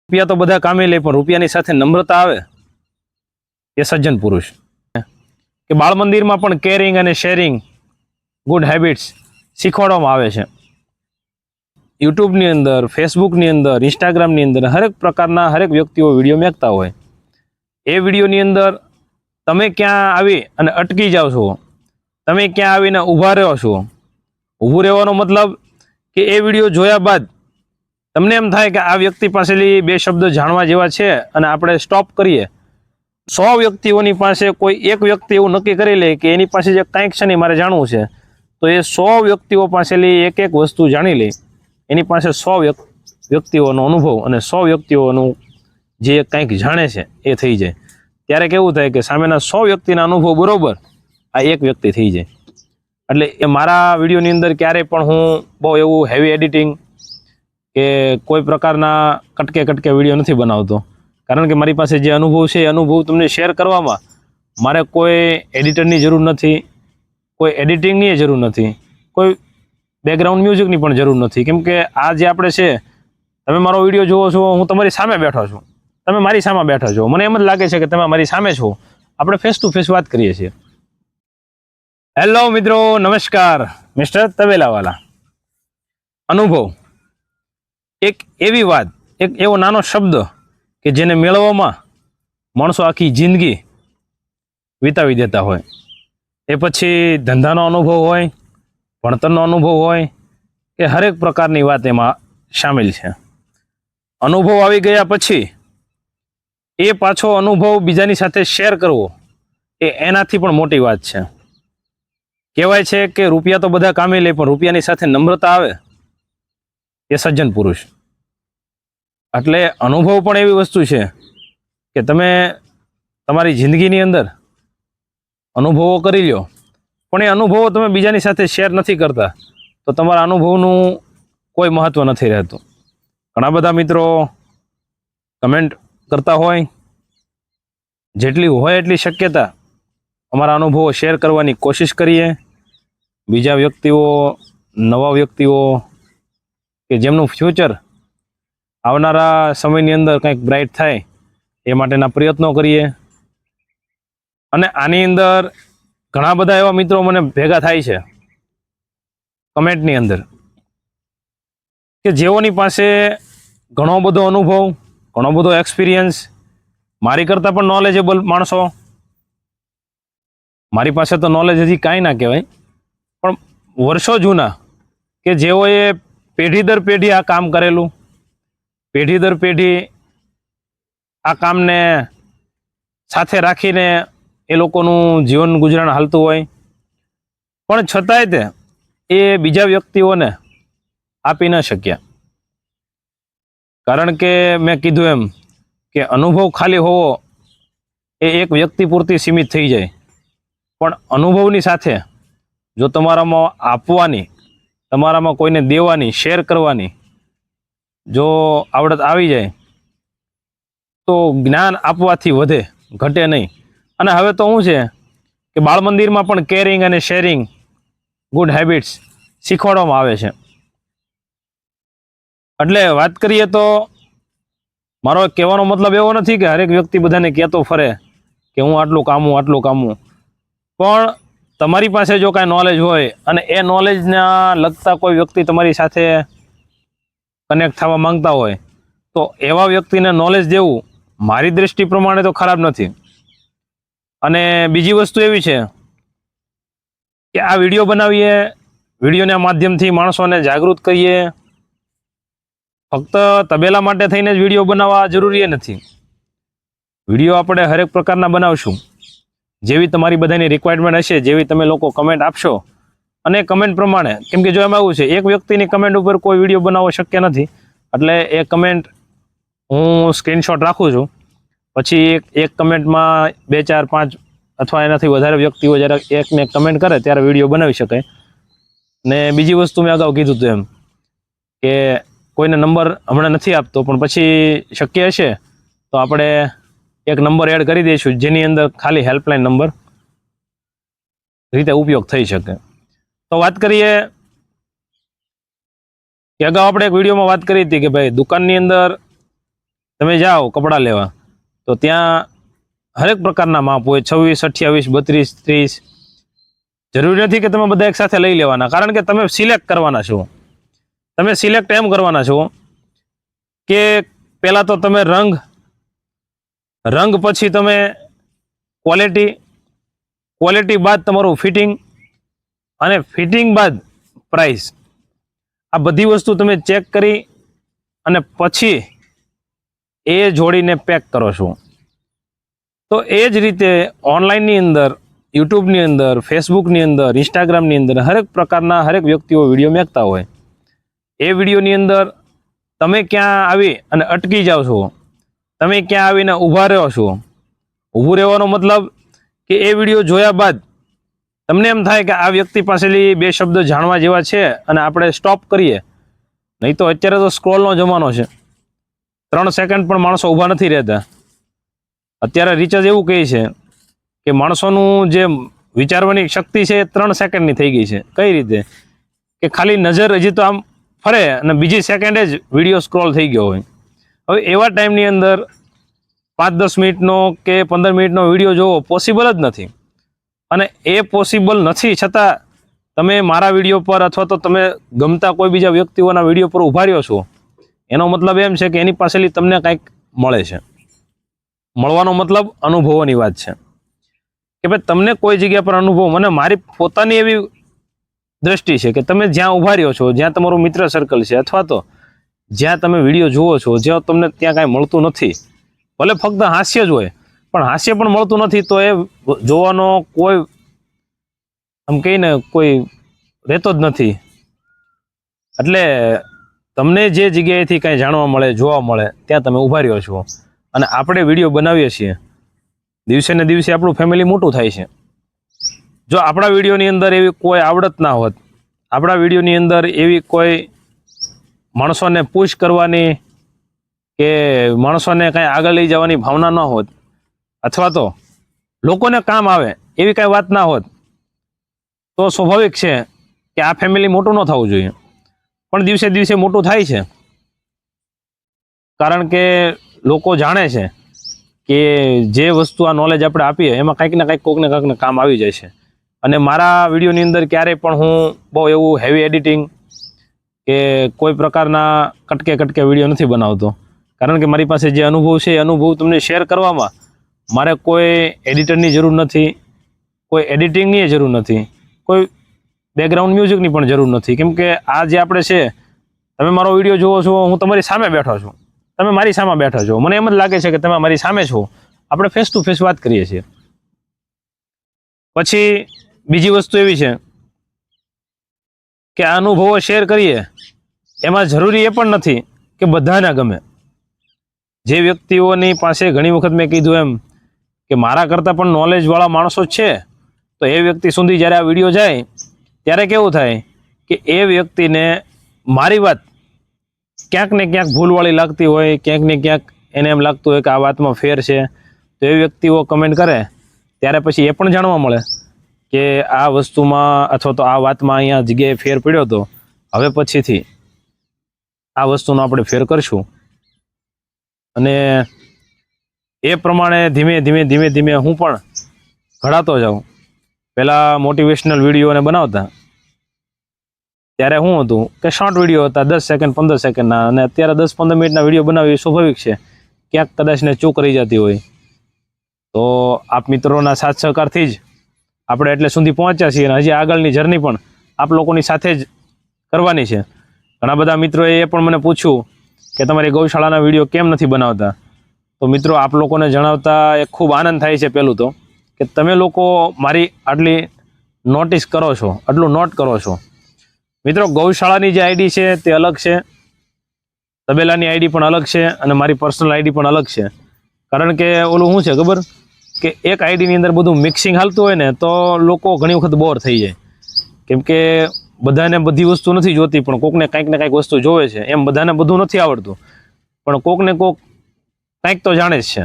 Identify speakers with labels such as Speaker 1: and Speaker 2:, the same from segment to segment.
Speaker 1: રૂપિયા તો બધા કામે લે પણ રૂપિયાની સાથે નમ્રતા આવે એ સજ્જન પુરુષ. કે બાળ મંદિરમાં પણ કેરિંગ અને શેરિંગ ગુડ હેબિટ્સ શીખવાડવામાં આવે છે. યુટ્યુબની અંદર, ફેસબુકની અંદર, ઇન્સ્ટાગ્રામની અંદર હરેક પ્રકારના હરેક વ્યક્તિઓ વિડીયો મેકતા હોય. એ વિડીયોની અંદર તમે ક્યાં આવી અને અટકી જાઓ છો, તમે ક્યાં આવીને ઊભા રહ્યો છો. ઊભું રહેવાનો મતલબ કે એ વિડીયો જોયા બાદ તમને એમ થાય કે આ વ્યક્તિ પાસેથી બે શબ્દ જાણવા જેવા છે અને આપણે સ્ટોપ કરીએ. 100 વ્યક્તિઓની પાસે કોઈ એક વ્યક્તિ એવું નક્કી કરી લે કે એની પાસે જે કંઈક છે ને મારે જાણવું છે, તો એ 100 વ્યક્તિઓ પાસેથી એક એક વસ્તુ જાણી લે. એની પાસે 100 વ્યક્તિઓનો અનુભવ અને 100 વ્યક્તિઓનું જે કંઈક જાણે છે એ થઈ જાય. ત્યારે કેવું થાય કે સામેના 100 વ્યક્તિના અનુભવ બરોબર આ એક વ્યક્તિ થઈ જાય. એટલે એ મારા વિડીયોની અંદર ક્યારેય પણ હું બહુ એવું હેવી એડિટિંગ કે કોઈ પ્રકારના કટકે વિડીયો નથી બનાવતો. કારણ કે મારી પાસે જે અનુભવ છે એ અનુભવ તમને શેર કરવામાં મારે કોઈ એડિટરની જરૂર નથી, કોઈ એડિટિંગની જરૂર નથી, કોઈ બેકગ્રાઉન્ડ મ્યુઝિકની પણ જરૂર નથી. કેમ કે આ જે આપણે છે, તમે મારો વિડીયો જુઓ છો, હું તમારી સામે બેઠો છું, તમે મારી સામે બેઠા છો, મને એમ જ લાગે છે કે તમે મારી સામે છો, આપણે ફેસ ટુ ફેસ વાત કરીએ છીએ. હેલો મિત્રો, નમસ્કાર. મિસ્ટર તબેલાવાલા. અનુભવ એક એવી વાત, એક એવો નાનો શબ્દ કે જેને મેળવવામાં માણસો આખી જિંદગી વિતાવી દેતા હોય. એ પછી ધંધાનો અનુભવ હોય, ભણતરનો અનુભવ હોય કે હરેક પ્રકારની વાત એમાં સામેલ છે. અનુભવ આવી ગયા પછી એ પાછો અનુભવ બીજાની સાથે શેર કરવો એ એનાથી પણ મોટી વાત છે. કહેવાય છે કે રૂપિયા તો બધા કામે લે પણ રૂપિયાની સાથે નમ્રતા આવે એ સજ્જન પુરુષ. એટલે અનુભવ પણ એવી વસ્તુ છે કે તમે તમારી જિંદગીની અંદર અનુભવો કરી લ્યો, પણ એ અનુભવો તમે બીજાની સાથે શેર નથી કરતા તો તમારા અનુભવનું કોઈ મહત્વ નથી રહેતું. ઘણા બધા મિત્રો કમેન્ટ કરતા હોય, જેટલી હોય એટલી શક્યતા અમારા અનુભવો શેર કરવાની કોશિશ કરીએ. બીજા વ્યક્તિઓ, નવા વ્યક્તિઓ કે જેમનું ફ્યુચર આવનારા સમયની અંદર કંઈક બ્રાઇટ થાય એ માટેના પ્રયત્નો કરીએ. અને આની અંદર ઘણા બધા એવા મિત્રો મને ભેગા થાય છે કમેન્ટની અંદર કે જેઓની પાસે ઘણો બધો અનુભવ, ઘણો બધો એક્સપિરિયન્સ, મારી કરતાં પણ નોલેજેબલ માણસો. મારી પાસે તો નોલેજ હજી કાંઈ ના કહેવાય, પણ વર્ષો જૂના કે જેઓએ પેઢી દર પેઢી આ કામ કરેલું, પેઢી દર પેઢી આ કામને સાથે રાખીને એ લોકોનું જીવન ગુજરાન હાલતું હોય, પણ છતાંય તે એ બીજા વ્યક્તિઓને આપી ન શક્યા. કારણ કે મેં કીધું એમ કે અનુભવ ખાલી હોવો એ એક વ્યક્તિ પૂરતી સીમિત થઈ જાય, પણ અનુભવની સાથે જો તમારામાં આપવાની, તમારામાં કોઈને દેવાની, શેર કરવાની જો આવડત આવી જાય તો જ્ઞાન આપવાથી વધે, ઘટે નહીં. અને હવે તો શું છે કે બાળ મંદિરમાં પણ કેરિંગ અને શેરિંગ ગુડ હેબિટ્સ શીખવાડવામાં આવે છે. એટલે વાત કરીએ તો મારો કહેવાનો મતલબ એવો નથી કે હરેક વ્યક્તિ બધાને કહેતો ફરે કે હું આટલું કામું, પણ તમારી પાસે જો કાંઈ નોલેજ હોય અને એ નોલેજના લગતા કોઈ વ્યક્તિ તમારી સાથે કનેક્ટ થવા માંગતા હોય તો એવા વ્યક્તિને નોલેજ દેવું મારી દૃષ્ટિ પ્રમાણે તો ખરાબ નથી. અને બીજી વસ્તુ એવી છે કે આ વિડીયો બનાવીએ, વિડીયોના માધ્યમથી માણસોને જાગૃત કરીએ. ફક્ત તબેલા માટે થઈને જ વિડીયો બનાવવા જરૂરી નથી. વિડીયો આપણે હરેક પ્રકારના બનાવશું, જેવી તમારી બધાની રિક્વાયરમેન્ટ હશે, જેવી તમે લોકો કમેન્ટ આપશો અને કમેન્ટ પ્રમાણે. કેમ કે જો એમાં એવું છે, એક વ્યક્તિની કમેન્ટ ઉપર કોઈ વિડીયો બનાવવો શક્ય નથી. એટલે એ કમેન્ટ હું સ્ક્રીનશોટ રાખું છું, પછી એક કમેન્ટમાં 2, 4, 5 અથવા એનાથી વધારે વ્યક્તિઓ જ્યારે એકને કમેન્ટ કરે ત્યારે વિડીયો બનાવી શકાય. ને બીજી વસ્તુ મેં અગાઉ કીધું હતું એમ કે કોઈને નંબર હમણાં નથી આપતો, પણ પછી શક્ય હશે તો આપણે એક નંબર એડ કરી દઈશું જેની અંદર ખાલી હેલ્પલાઇન નંબર રીતે ઉપયોગ થઈ શકે. તો વાત કરીએ કે અગાઉ આપણે એક વિડીયોમાં વાત કરી હતી કે ભાઈ દુકાનની અંદર તમે જાઓ કપડાં લેવા તો ત્યાં હરેક પ્રકારના માપ હોય, 26, 28, 32, 30. જરૂરી નથી કે તમે બધા એક સાથે લઈ લેવાના, કારણ કે તમે સિલેક્ટ કરવાના છો. તમે સિલેક્ટ એમ કરવાના છો કે પહેલાં તો તમે રંગ પછી તમે ક્વોલિટી બાદ તમારું ફિટિંગ, અને ફિટિંગ બાદ પ્રાઇસ. આ બધી વસ્તુ તમે ચેક કરી અને પછી એ જોડીને પેક કરો છો. તો એ જ રીતે ઓનલાઈનની અંદર, યુટ્યુબની અંદર, ફેસબુકની અંદર, ઇન્સ્ટાગ્રામની અંદર હરેક પ્રકારના હરેક વ્યક્તિઓ વિડીયો મેકતા હોય. એ વિડીયોની અંદર તમે ક્યાં આવી અને અટકી જાઓ છો, તમે ક્યાં આવીને ઊભા રહો છો. ઊભું રહેવાનો મતલબ કે એ વિડીયો જોયા બાદ તમને એમ થાય કે આ વ્યક્તિ પાસેથી 2 શબ્દ જાણવા જેવા છે અને આપણે સ્ટોપ કરીએ. નહીં તો અત્યારે તો સ્ક્રોલનો જમાનો છે. 3 સેકન્ડ પણ માણસો ઊભા નથી રહેતા. અત્યારે રિચાર્જ એવું કહે છે કે માણસોનું જે વિચારવાની શક્તિ છે એ 3 સેકન્ડની થઈ ગઈ છે. કઈ રીતે? કે ખાલી નજર હજી તો આમ ફરે અને બીજી સેકન્ડે જ વિડીયો સ્ક્રોલ થઈ ગયો હોય. હવે એવા ટાઈમની અંદર 5-10 મિનિટનો કે 15 મિનિટનો વિડીયો જોવો પોસિબલ જ નથી. અને એ પોસિબલ નથી છતાં તમે મારા વિડીયો પર અથવા તો તમે ગમતા કોઈ બીજા વ્યક્તિઓના વિડીયો પર ઊભા રહ્યો છો, એનો મતલબ એમ છે કે એની પાસેથી તમને કંઈક મળે છે. મળવાનો મતલબ અનુભવોની વાત છે કે ભાઈ તમને કોઈ જગ્યા પર અનુભવ, મને મારી પોતાની એવી દ્રષ્ટિ છે કે તમે જ્યાં ઊભા રહ્યો છો, જ્યાં તમારું મિત્ર સર્કલ છે, અથવા તો જ્યાં તમે વિડીયો જુઓ છો, જ્યાં તમને ત્યાં કાંઈ મળતું નથી, ભલે ફક્ત હાસ્ય જ હોય પણ હાસ્ય પણ મળતું નથી, તો એ જોવાનો કોઈ આમ કહીને કોઈ રહેતો જ નથી. એટલે તમને જે જગ્યાએથી કાંઈ જાણવા મળે, જોવા મળે, ત્યાં તમે ઊભા રહ્યો છો. અને આપણે વિડીયો બનાવીએ છીએ, દિવસે ને દિવસે આપણું ફેમિલી મોટું થાય છે. જો આપણા વિડીયોની અંદર એવી કોઈ આવડત ના હોત, આપણા વિડીયોની અંદર એવી કોઈ માણસોને પુશ કરવાની કે માણસોને કાંઈ આગળ લઈ જવાની ભાવના ન હોત, અથવા તો લોકોને કામ આવે એવી કાંઈ વાત ના હોત, તો સ્વાભાવિક છે કે આ ફેમિલી મોટું ન થવું જોઈએ. પણ દિવસે દિવસે મોટું થાય છે, કારણ કે લોકો જાણે છે કે જે વસ્તુ આ નોલેજ આપણે આપીએ એમાં કંઈક ને કંઈક કોઈકને કંઈકને કામ આવી જાય છે. અને મારા વિડીયોની અંદર ક્યારેય પણ હું બહુ એવું હેવી એડિટિંગ કે કોઈ પ્રકારના કટકે વિડીયો નથી બનાવતો, કારણ કે મારી પાસે જે અનુભવ છે એ અનુભવ તમને શેર કરવામાં મારે કોઈ એડિટરની જરૂર નથી, કોઈ એડિટિંગની જરૂર નથી, કોઈ બેકગ્રાઉન્ડ મ્યુઝિકની પણ જરૂર નથી. કેમ કે આ જે આપણે છે, તમે મારો વિડીયો જુઓ છો, હું તમારી સામે બેઠો છું, તમે મારી સામે બેઠા છો, મને એમ જ લાગે છે કે તમે મારી સામે છો, આપણે ફેસ ટુ ફેસ વાત કરીએ છીએ. પછી બીજી વસ્તુ એવી છે કે આ અનુભવો શેર કરીએ એમાં જરૂરી એ પણ નથી કે બધાને ગમે. જે વ્યક્તિઓની પાસે ઘણી વખત મેં કીધું એમ કે મારા કરતાં પણ નોલેજવાળા માણસો છે, તો એ વ્યક્તિ સુધી જ્યારે આ વિડીયો જાય ત્યારે કેવું થાય કે એ વ્યક્તિને મારી વાત ક્યાંક ને ક્યાંક ભૂલવાળી લાગતી હોય, ક્યાંક ને ક્યાંક એને એમ લાગતું હોય કે આ વાતમાં ફેર છે, તો એ વ્યક્તિઓ કમેન્ટ કરે ત્યારે પછી એ પણ જાણવા મળે કે આ વસ્તુમાં અથવા તો આ વાતમાં અહીંયા જગ્યાએ ફેર પડ્યો હતો, હવે પછીથી આ વસ્તુનો આપણે ફેર કરશું. અને એ પ્રમાણે ધીમે ધીમે હું પણ ઘડાતો જાઉં. પહેલાં મોટિવેશનલ વિડીયોને બનાવતા ત્યારે શું હતું કે શોર્ટ વિડીયો હતા, 10 સેકન્ડ 15 સેકન્ડના, અને અત્યારે 10-15 મિનિટના વિડીયો બનાવવી સ્વાભાવિક છે. ક્યાંક કદાચને ચૂક રહી જતી હોય તો આપ મિત્રોના સાથ સહકારથી જ આપણે એટલે સુધી પહોંચ્યા છીએ. અને હજી આગળની જર્ની પણ આપ લોકોની સાથે જ કરવાની છે. ઘણા બધા મિત્રોએ એ પણ મને પૂછ્યું કે તમારી ગૌશાળાના વિડીયો કેમ નથી બનાવતા. તો મિત્રો, આપ લોકોને જણાવતા એ ખૂબ આનંદ થાય છે પહેલું તો કે તમે લોકો મારી આટલી નોટિસ કરો છો, આટલું નોટ કરો છો. મિત્રો, ગૌશાળાની જે આઈડી છે તે અલગ છે, તબેલાની આઈડી પણ અલગ છે, અને મારી પર્સનલ આઈડી પણ અલગ છે. કારણ કે ઓલું શું છે ખબર, કે એક આઈડીની અંદર બધું મિક્સિંગ હાલતું હોય ને તો લોકો ઘણી વખત બોર થઈ જાય. કેમ કે બધાને બધી વસ્તુ નથી જોતી, પણ કોકને કંઈક ને કંઈક વસ્તુ જોવે છે. એમ બધાને બધું નથી આવડતું, પણ કોક ને કોક કંઈક તો જાણે જ છે.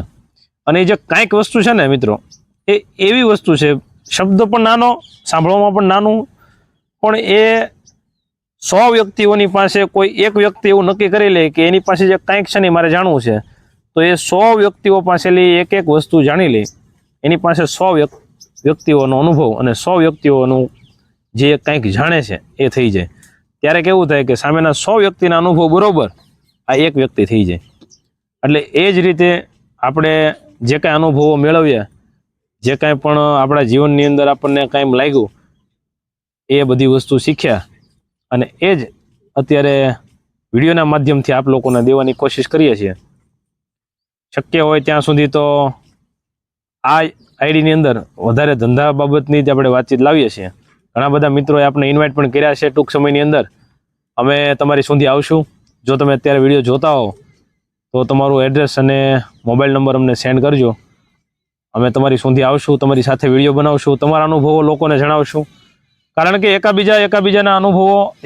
Speaker 1: અને એ જે કંઈક વસ્તુ છે ને મિત્રો, એ એવી વસ્તુ છે, શબ્દ પણ નાનો, સાંભળવામાં પણ નાનું, પણ એ 100 વ્યક્તિઓની પાસે કોઈ એક વ્યક્તિ એવું નક્કી કરી લે કે એની પાસે જે કંઈક છે ને મારે જાણવું છે, તો એ 100 વ્યક્તિઓ પાસેથી એક એક વસ્તુ જાણી લે, એની પાસે 100 વ્યક્તિઓનો અનુભવ અને 100 વ્યક્તિઓનું જે કંઈક જાણે છે એ થઈ જાય. ત્યારે કેવું થાય કે સામેના 100 વ્યક્તિના અનુભવ બરોબર આ એક વ્યક્તિ થઈ જાય. એટલે એ જ રીતે આપણે જે કાંઈ અનુભવો મેળવ્યા, જે કાંઈ પણ આપણા જીવનની અંદર આપણને કાંઈ લાગ્યું, એ બધી વસ્તુ શીખ્યા અને એ જ અત્યારે વિડીયોના માધ્યમથી આપ લોકોને દેવાની કોશિશ કરીએ છીએ. શક્ય હોય ત્યાં સુધી તો આ આઈડીની અંદર વધારે ધંધા બાબતની જ આપણે વાતચીત લાવીએ છીએ. ઘણા બધા મિત્રોએ આપણે ઇન્વાઇટ પણ કર્યા છે. ટૂંક સમયની અંદર અમે તમારી સુધી આવશું. જો તમે અત્યારે વિડીયો જોતા હો તો તમારું એડ્રેસ અને મોબાઈલ નંબર અમને સેન્ડ કરજો. અમે તમારી સુધી આવશું, તમારી સાથે વિડીયો બનાવશું, તમારા અનુભવો લોકોને જણાવશું. કારણ કે એકાબીજાના અનુભવો,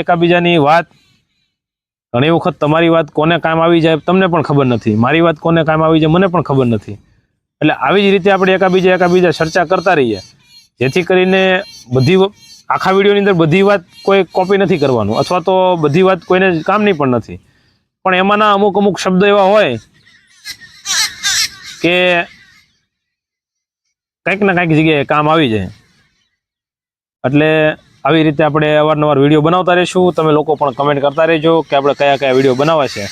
Speaker 1: એકાબીજાની વાત, ઘણી વખત તમારી વાત કોને કામ આવી જાય તમને પણ ખબર નથી, મારી વાત કોને કામ આવી જાય મને પણ ખબર નથી. એટલે આવી જ રીતે આપણે એકાબીજા ચર્ચા કરતા રહીએ, જેથી કરીને આખા વિડીયોની અંદર બધી વાત કોઈ કોપી નથી કરવાનું, અથવા તો બધી વાત કોઈને કામની પણ નથી. પણ એમાંના અમુક શબ્દો એવા હોય કે કંઈક ને કંઈક જગ્યાએ કામ આવી જાય. એટલે આવી રીતે આપણે અવારનવાર વિડીયો બનાવતા રહીશું. તમે લોકો પણ કમેન્ટ કરતા રહેજો કે આપણે કયા કયા વિડીયો બનાવવા છે.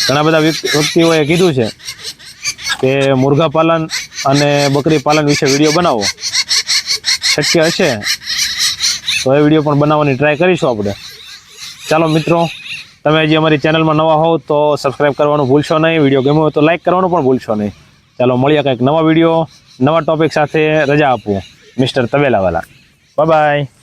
Speaker 1: ઘણા બધા વ્યક્તિઓએ કીધું છે કે મુર્ગા પાલન અને બકરી પાલન વિશે વિડીયો બનાવો. શક્ય હશે તો એ વિડીયો પણ બનાવવાની ટ્રાય કરીશું આપણે. ચાલો મિત્રો, તમે હજી અમારી ચેનલમાં નવા હોવ તો સબસ્ક્રાઈબ કરવાનું ભૂલશો નહીં. વિડીયો ગમ્યો હોય તો લાઈક કરવાનું પણ ભૂલશો નહીં. ચાલો મળીએ કંઈક નવા વિડીયો, નવા ટોપિક સાથે. રજા આપું મિસ્ટર તબેલાવાલા. Bye bye.